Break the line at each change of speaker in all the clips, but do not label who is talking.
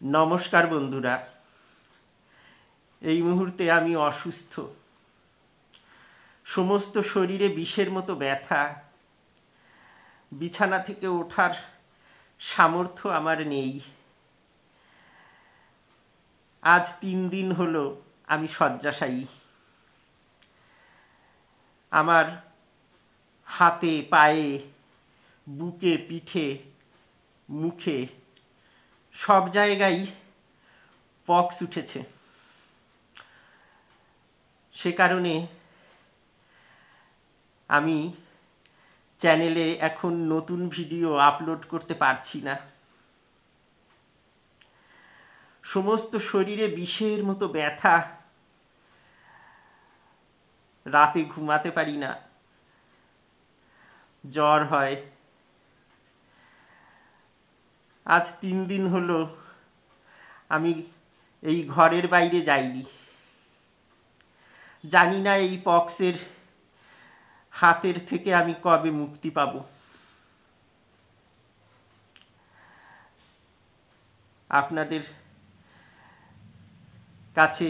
নমস্কার বন্ধুরা। এই মুহূর্তে আমি অসুস্থ, সমস্ত শরীরে বিষের মতো ব্যথা, বিছানা থেকে ওঠার সামর্থ্য আমার নেই। আজ 3 দিন হলো আমি শয্যাশায়ী। আমার হাতে, পায়ে, বুকে, পিঠে, মুখে সব জায়গায় পক্স উঠেছে। সে কারণে আমি চ্যানেলে এখন নতুন ভিডিও আপলোড করতে পারছি না। সমস্ত শরীরে বিষের মতো ব্যথা, রাতে ঘুমাতে পারি না, জ্বর হয়। আজ 3 দিন হলো আমি এই ঘরের বাইরে যাইনি। জানি না এই পক্সের হাতের থেকে আমি কবে মুক্তি পাব। আপনাদের কাছে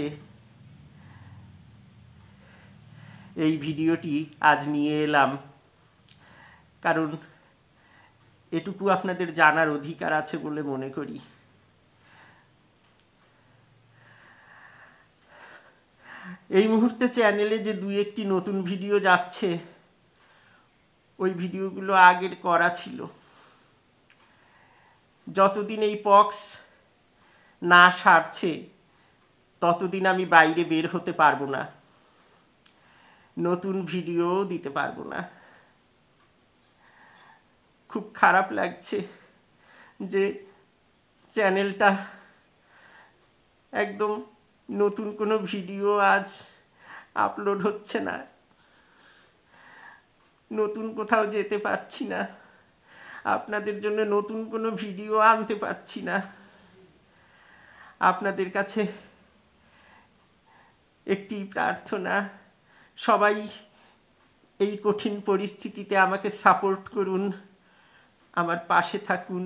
এই ভিডিওটি আজ নিয়ে এলাম, কারণ এটুকু আপনাদের জানার অধিকার আছে বলে মনে করি। এই মুহূর্তে চ্যানেলে যে 2-1টি নতুন ভিডিও যাচ্ছে, ওই ভিডিওগুলো আগের করা ছিল। যতদিন এই পক্স না সারছে ততদিন আমি বাইরে বের হতে পারবো না, নতুন ভিডিও দিতে পারবো না। খুব খারাপ লাগছে যে চ্যানেলটা একদম নতুন কোনো ভিডিও আজ আপলোড হচ্ছে না, নতুন কোথাও যেতে পারছি না, আপনাদের জন্য নতুন কোনো ভিডিও আনতে পারছি না। আপনাদের কাছে একটি প্রার্থনা, সবাই এই কঠিন পরিস্থিতিতে আমাকে সাপোর্ট করুন, আমার পাশে থাকুন।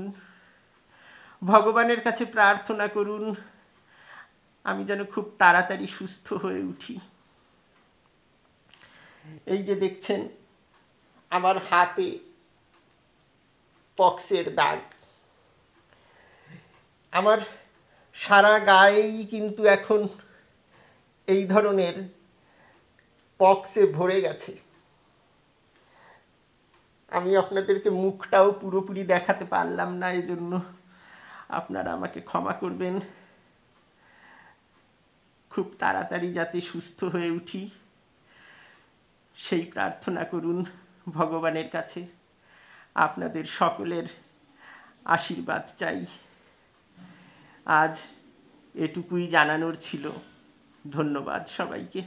ভগবানের কাছে প্রার্থনা করুন আমি যেন খুব তাড়াতাড়ি সুস্থ হয়ে উঠি। এই যে দেখছেন আমার হাতে পক্সের দাগ, আমার সারা গায়েই কিন্তু এখন এই ধরনের পক্সে ভরে গেছে। আমি আপনাদেরকে মুখটাও পুরোপুরি দেখাতে পারলাম না, এজন্য আপনারা আমাকে ক্ষমা করবেন। খুব তাড়াতাড়ি যাতে সুস্থ হয়ে উঠি সেই প্রার্থনা করুন ভগবানের কাছে। আপনাদের সকলের আশীর্বাদ চাই। আজ এটুকুই জানানোর ছিল। ধন্যবাদ সবাইকে।